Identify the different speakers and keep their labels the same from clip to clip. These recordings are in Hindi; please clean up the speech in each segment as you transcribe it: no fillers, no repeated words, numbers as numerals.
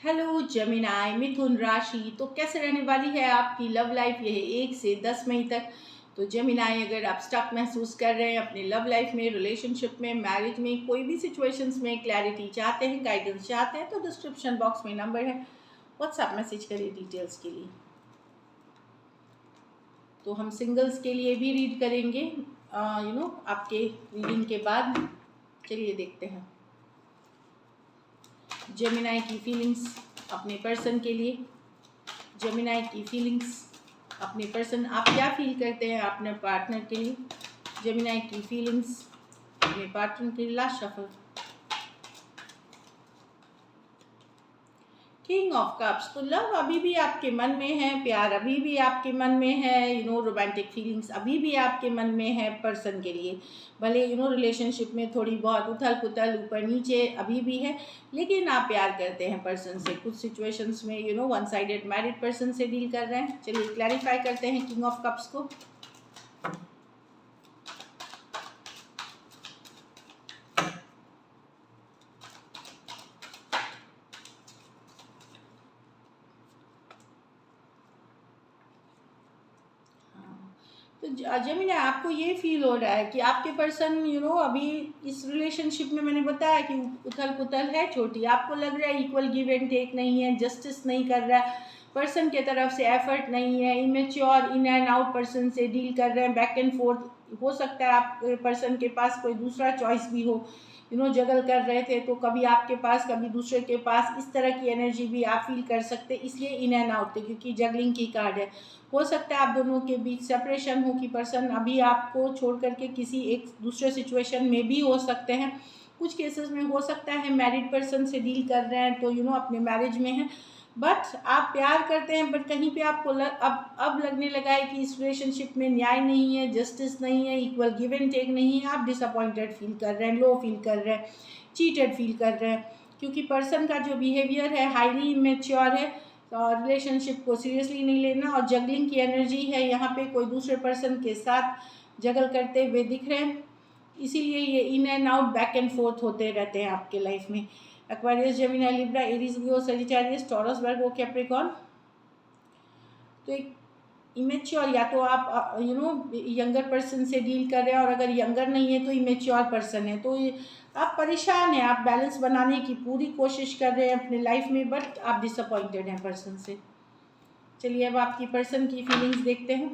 Speaker 1: हेलो जेमिनाई मिथुन राशि। तो कैसे रहने वाली है आपकी लव लाइफ ये 1 से 10 मई तक। तो जेमिनाई, अगर आप स्टक महसूस कर रहे हैं अपने लव लाइफ में, रिलेशनशिप में, मैरिज में, कोई भी सिचुएशंस में क्लैरिटी चाहते हैं, गाइडेंस चाहते हैं, तो डिस्क्रिप्शन बॉक्स में नंबर है, व्हाट्सएप मैसेज करिए डिटेल्स के लिए। तो हम सिंगल्स के लिए भी रीड करेंगे आपके रीडिंग के बाद। चलिए देखते हैं जेमिनाई की फीलिंग्स अपने पर्सन के लिए। जेमिनाई की फीलिंग्स अपने पर्सन, आप क्या फील करते हैं अपने पार्टनर के लिए। जेमिनाई की फीलिंग्स अपने पार्टनर के लिए। Last shuffle, king of cups. तो लव अभी भी आपके मन में है, प्यार अभी भी आपके मन में है, रोमांटिक फीलिंग्स अभी भी आपके मन में है पर्सन के लिए। भले रिलेशनशिप में थोड़ी बहुत उथल पुथल ऊपर नीचे अभी भी है, लेकिन आप प्यार करते हैं पर्सन से। कुछ सिचुएशंस में वन साइडेड मैरिड पर्सन से डील कर रहे हैं। चलिए क्लैरिफाई करते हैं किंग ऑफ कप्स को। तो जेमिनी, आपको ये फील हो रहा है कि आपके पर्सन अभी इस रिलेशनशिप में, मैंने बताया कि उथल पुथल है छोटी, आपको लग रहा है इक्वल गिव एंड टेक नहीं है, जस्टिस नहीं कर रहा है पर्सन के तरफ से, एफर्ट नहीं है, immature in and out person से डील कर रहे हैं, बैक एंड फोर्थ। हो सकता है आपके पर्सन के पास कोई दूसरा चॉइस भी हो, जगल कर रहे थे तो कभी आपके पास कभी दूसरे के पास, इस तरह की एनर्जी भी आप फील कर सकते, इसलिए इन एंड आउट थे, क्योंकि जगलिंग की कार्ड है। हो सकता है आप दोनों के बीच सेपरेशन हो, कि पर्सन अभी आपको छोड़ करके किसी एक दूसरे सिचुएशन में भी हो सकते हैं। कुछ केसेस में हो सकता है मैरिड पर्सन से डील कर रहे हैं तो अपने मैरिज में हैं, बट आप प्यार करते हैं, बट कहीं पे आपको अब लगने लगा है कि इस रिलेशनशिप में न्याय नहीं है, जस्टिस नहीं है, इक्वल गिव एंड टेक नहीं है। आप डिसअपॉइंटेड फील कर रहे हैं, लो फील कर रहे हैं, चीटेड फील कर रहे हैं, क्योंकि पर्सन का जो बिहेवियर है हाईली इमेच्योर है, और रिलेशनशिप को सीरियसली नहीं लेना, और जगलिंग की एनर्जी है यहाँ पे, कोई दूसरे पर्सन के साथ जगल करते हुए दिख रहे हैं, इसीलिए ये in and out back and fourth होते रहते हैं आपके लाइफ में। Aquarius, Gemini, Libra, Aries, Leo, Sagittarius, taurus, Virgo, Capricorn. तो एक इमेच्योर, या तो आप यंगर पर्सन से डील कर रहे हैं, और अगर यंगर नहीं है तो इमेच्योर पर्सन है, तो आप परेशान हैं, आप बैलेंस बनाने की पूरी कोशिश कर रहे हैं अपने लाइफ में, बट आप डिसअपॉइंटेड हैं पर्सन से। चलिए अब आपकी पर्सन की फीलिंग्स देखते हैं,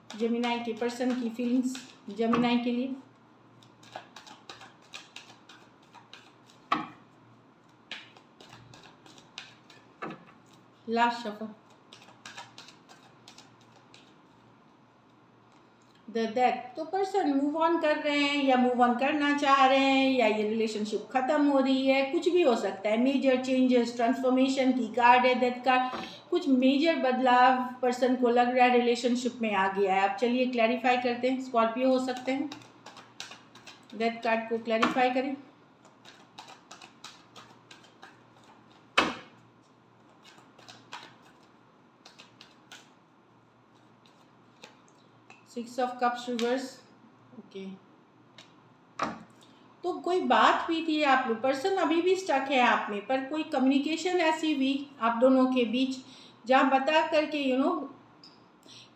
Speaker 1: जेमिनाई के पर्सन की फीलिंग्स जेमिनाई के लिए। Last shuffle, the death. तो पर्सन मूव ऑन कर रहे हैं, या मूव ऑन करना चाह रहे हैं, या ये रिलेशनशिप खत्म हो रही है, कुछ भी हो सकता है। मेजर चेंजेस, ट्रांसफॉर्मेशन की कार्ड है डेथ कार्ड, कुछ मेजर बदलाव पर्सन को लग रहा है रिलेशनशिप में आ गया है। अब चलिए क्लैरिफाई करते हैं, स्कॉर्पियो हो सकते हैं, डेथ कार्ड को क्लैरिफाई करें। Six of cups reverse, okay. तो कोई बात हुई थी आप लोग, पर्सन अभी भी स्टक है आप में, पर कोई कम्युनिकेशन ऐसी हुई आप दोनों के बीच जहाँ बता करके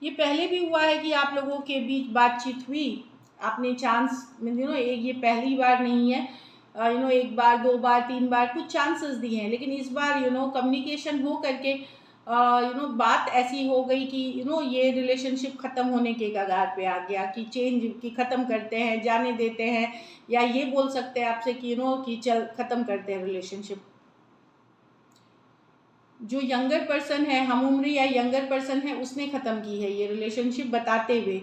Speaker 1: ये पहले भी हुआ है कि आप लोगों के बीच बातचीत हुई, आपने चांस ये पहली बार नहीं है, एक बार, दो बार, तीन बार कुछ चांसेस दिए हैं, लेकिन इस बार कम्युनिकेशन हो करके बात ऐसी हो गई कि ये रिलेशनशिप ख़त्म होने के कगार पे आ गया, कि चेंज की ख़त्म करते हैं, जाने देते हैं, या ये बोल सकते हैं आपसे कि कि चल ख़त्म करते हैं रिलेशनशिप। जो यंगर पर्सन है, हम उम्र या यंगर पर्सन है, उसने ख़त्म की है ये रिलेशनशिप बताते हुए,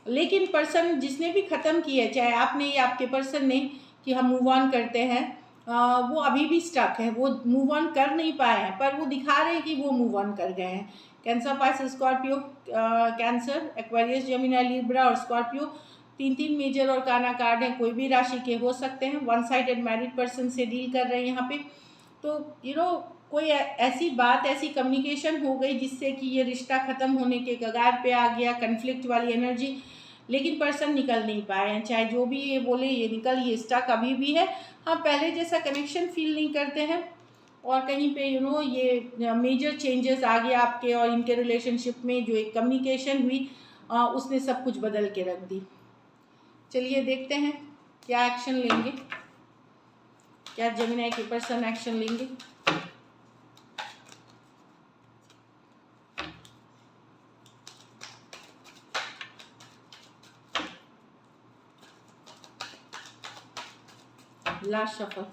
Speaker 1: लेकिन पर्सन जिसने भी ख़त्म की है, चाहे आपने या आपके पर्सन ने, कि हम मूव ऑन करते हैं, वो अभी भी स्टक है, वो मूव ऑन कर नहीं पाए हैं, पर वो दिखा रहे हैं कि वो मूव ऑन कर गए हैं। Cancer, Pisces, Scorpio, cancer, Aquarius, Gemini, Libra और स्कॉर्पियो, तीन मेजर और काना कार्ड हैं, कोई भी राशि के हो सकते हैं। वन साइडेड मैरिड पर्सन से डील कर रहे हैं यहाँ पे, तो कोई ऐसी बात, ऐसी कम्युनिकेशन हो गई जिससे कि ये रिश्ता ख़त्म होने के कगार पे आ गया, कन्फ्लिक्ट वाली एनर्जी, लेकिन पर्सन निकल नहीं पाए हैं, चाहे जो भी ये बोले, ये स्टक अभी भी है। हाँ, पहले जैसा कनेक्शन फील नहीं करते हैं, और कहीं पे ये मेजर चेंजेस आ गया आपके और इनके रिलेशनशिप में। जो एक कम्युनिकेशन हुई उसने सब कुछ बदल के रख दी। चलिए देखते हैं क्या एक्शन लेंगे, क्या जेमिनी के पर्सन एक्शन लेंगे। Last shuffle,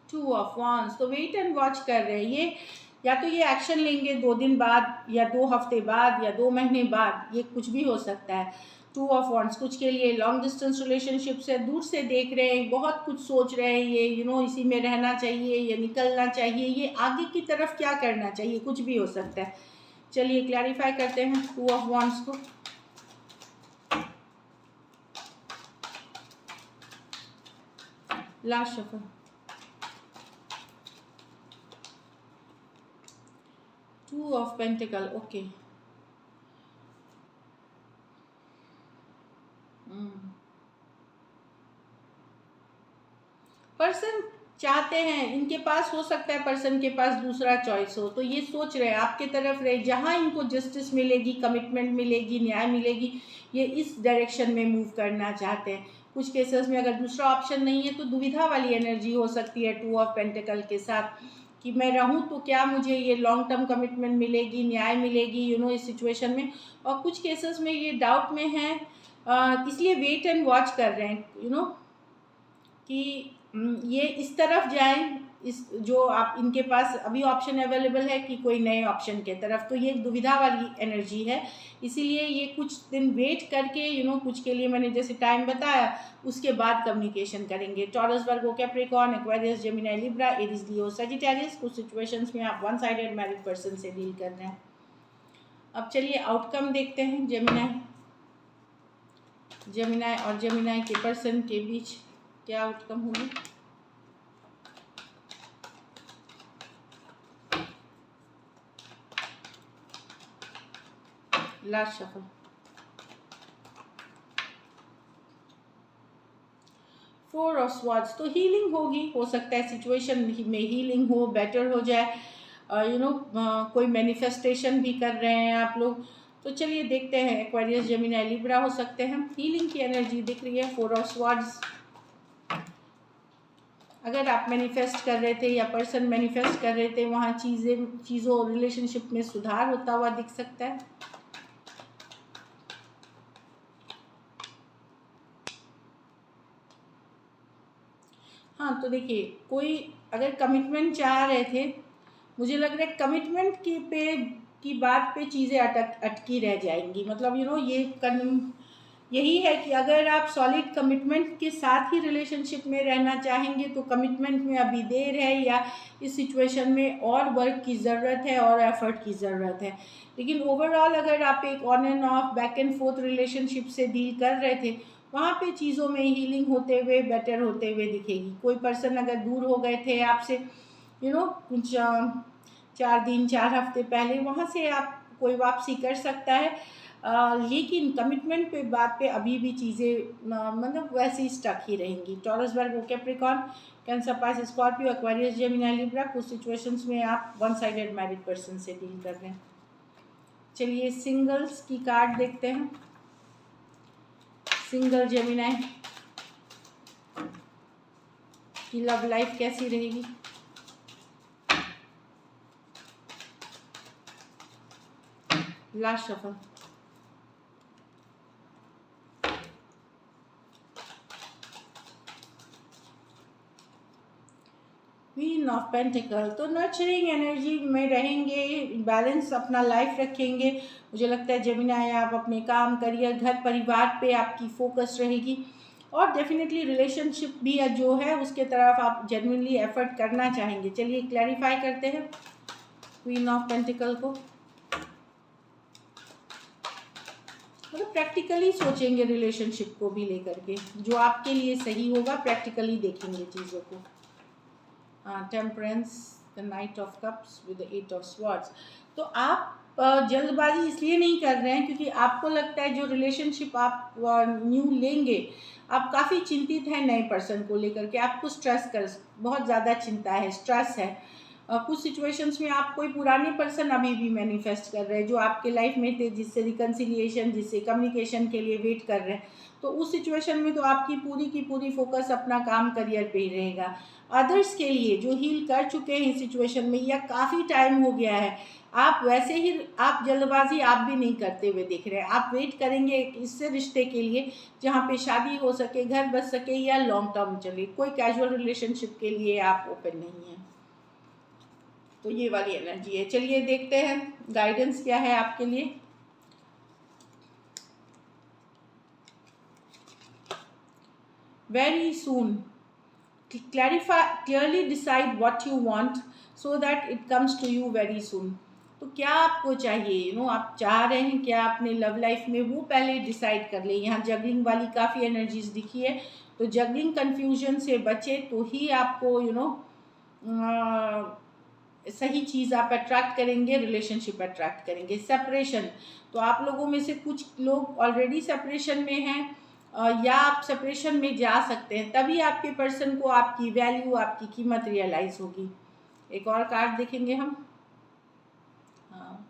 Speaker 1: 2 of wands. तो वेट एंड वॉच कर रहे हैं ये, या तो ये एक्शन लेंगे 2 दिन बाद या 2 हफ्ते बाद या 2 महीने बाद, ये कुछ भी हो सकता है। 2 ऑफ वांड्स कुछ के लिए लॉन्ग डिस्टेंस रिलेशनशिप से दूर से देख रहे हैं, बहुत कुछ सोच रहे हैं, ये इसी में रहना चाहिए, ये निकलना चाहिए, ये आगे की तरफ क्या करना चाहिए, कुछ भी हो सकता है। चलिए क्लैरिफाई करते हैं 2 ऑफ वांड्स को। Last shuffle, 2 of pentacle. Okay, person चाहते हैं, इनके पास हो सकता है पर्सन के पास दूसरा चॉइस हो, तो ये सोच रहे हैं आपके तरफ रहे, जहाँ इनको जस्टिस मिलेगी, कमिटमेंट मिलेगी, न्याय मिलेगी, ये इस डायरेक्शन में मूव करना चाहते हैं। कुछ केसेस में अगर दूसरा ऑप्शन नहीं है तो दुविधा वाली एनर्जी हो सकती है 2 ऑफ पेंटिकल के साथ, कि मैं रहूं तो क्या मुझे ये लॉन्ग टर्म कमिटमेंट मिलेगी, न्याय मिलेगी इस सिचुएशन में। और कुछ केसेस में ये डाउट में है, इसलिए वेट एंड वॉच कर रहे हैं कि ये इस तरफ जाएं, इस जो आप इनके पास अभी ऑप्शन अवेलेबल है कि कोई नए ऑप्शन के तरफ, तो ये दुविधा वाली एनर्जी है। इसीलिए ये कुछ दिन वेट करके कुछ के लिए मैंने जैसे टाइम बताया, उसके बाद कम्युनिकेशन करेंगे। Taurus, Virgo, Capricorn, Aquarius, Gemini, Libra, Aries, Leo, Sagittarius. कुछ सिचुएशंस में आप वन साइडेड मैरिड पर्सन से डील कर रहे हैं। अब चलिए आउटकम देखते हैं जेमिनी और जेमिनी के पर्सन के बीच क्या आउटकम होगी। Last shuffle, 4 of swords. तो हीलिंग होगी, हो सकता है सिचुएशन में हीलिंग हो, बेटर हो जाए, कोई मैनिफेस्टेशन भी कर रहे हैं आप लोग। तो चलिए देखते हैं, एक्वेरियस, जेमिनी, लिब्रा हो सकते हैं। हीलिंग की एनर्जी दिख रही है 4 ऑफ स्वॉर्ड्स। अगर आप मैनिफेस्ट कर रहे थे या पर्सन मैनिफेस्ट कर रहे थे, वहाँ चीज़ों रिलेशनशिप में सुधार होता हुआ दिख सकता है। हाँ, तो देखिए, कोई अगर कमिटमेंट चाह रहे थे, मुझे लग रहा है कमिटमेंट की बात पे चीज़ें अटकी रह जाएंगी। मतलब यही है कि अगर आप सॉलिड कमिटमेंट के साथ ही रिलेशनशिप में रहना चाहेंगे तो कमिटमेंट में अभी देर है, या इस सिचुएशन में और वर्क की ज़रूरत है और एफर्ट की ज़रूरत है। लेकिन ओवरऑल अगर आप एक on end of, back and fourth relationship से डील कर रहे थे, वहाँ पे चीज़ों में हीलिंग होते हुए, बेटर होते हुए दिखेगी। कोई पर्सन अगर दूर हो गए थे आपसे कुछ 4 दिन 4 हफ्ते पहले, वहाँ से आप कोई वापसी कर सकता है। लेकिन कमिटमेंट पे बात पे अभी भी चीज़ें मतलब वैसे ही स्टक ही रहेंगी। Taurus, Virgo, Capricorn, Cancer, Pisces, Scorpio, Aquarius, Gemini, Libra. कुछ सिचुएशंस में आप वन साइडेड मैरिड पर्सन से डील कर रहे हैं। चलिए सिंगल्स की कार्ड देखते हैं। सिंगल जेमिनी की लव लाइफ कैसी रहेगी। Last shuffle, queen of pentacles. तो नर्चरिंग एनर्जी में रहेंगे, बैलेंस अपना लाइफ रखेंगे। मुझे लगता है जेमिनी आप अपने काम, करियर, घर परिवार पे आपकी फोकस रहेगी, और डेफिनेटली रिलेशनशिप भी जो है उसके तरफ आप जेन्युइनली एफर्ट करना चाहेंगे। चलिए क्लैरिफाई करते हैं क्वीन ऑफ पेंटिकल को। मतलब प्रैक्टिकली सोचेंगे रिलेशनशिप को भी लेकर के, जो आपके लिए सही होगा, प्रैक्टिकली देखेंगे चीज़ों को। Temperance, the night of cups with the 8 of swords. तो आप जल्दबाजी इसलिए नहीं कर रहे हैं क्योंकि आपको लगता है जो रिलेशनशिप आप न्यू लेंगे, आप काफ़ी चिंतित हैं नए पर्सन को लेकर के, आपको बहुत ज़्यादा चिंता है, स्ट्रेस है। कुछ सिचुएशंस में आप कोई पुराने पर्सन अभी भी मैनिफेस्ट कर रहे हैं जो आपके लाइफ में थे, जिससे रिकन्सिलिएशन, जिससे कम्युनिकेशन के लिए वेट कर रहे हैं। तो उस सिचुएशन में तो आपकी पूरी की पूरी फोकस अपना काम, करियर पे ही रहेगा। अदर्स के लिए जो हील कर चुके हैं इस सिचुएशन में या काफ़ी टाइम हो गया है, आप वैसे ही, आप जल्दबाजी आप भी नहीं करते हुए दिख रहे हैं। आप वेट करेंगे एक इससे रिश्ते के लिए जहाँ पे शादी हो सके, घर बस सके या लॉन्ग टर्म चले। कोई कैजुअल रिलेशनशिप के लिए आप ओपन नहीं है। तो ये वाली एनर्जी है। चलिए देखते हैं गाइडेंस क्या है आपके लिए। Very soon, clarify, clearly decide what you want so that it comes to you very soon. तो क्या आपको चाहिए, आप चाह रहे हैं क्या अपने लव लाइफ में, वो पहले डिसाइड कर ले। यहाँ जगलिंग वाली काफ़ी एनर्जीज दिखी है, तो जगलिंग कन्फ्यूजन से बचे तो ही आपको सही चीज़ आप अट्रैक्ट करेंगे, रिलेशनशिप अट्रैक्ट करेंगे। सेपरेशन, तो आप लोगों में से कुछ लोग ऑलरेडी सेपरेशन में हैं या आप सेपरेशन में जा सकते हैं, तभी आपके पर्सन को आपकी वैल्यू, आपकी कीमत रियलाइज होगी। एक और कार्ड देखेंगे हम। हाँ,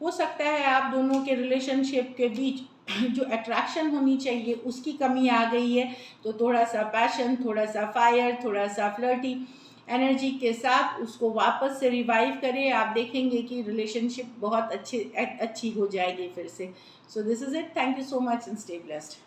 Speaker 1: हो सकता है आप दोनों के रिलेशनशिप के बीच जो अट्रैक्शन होनी चाहिए उसकी कमी आ गई है, तो थोड़ा सा पैशन, थोड़ा सा फायर, थोड़ा सा फ्लर्टी एनर्जी के साथ उसको वापस से रिवाइव करें। आप देखेंगे कि रिलेशनशिप बहुत अच्छी हो जाएगी फिर से। So this is it. Thank you so much and stay blessed.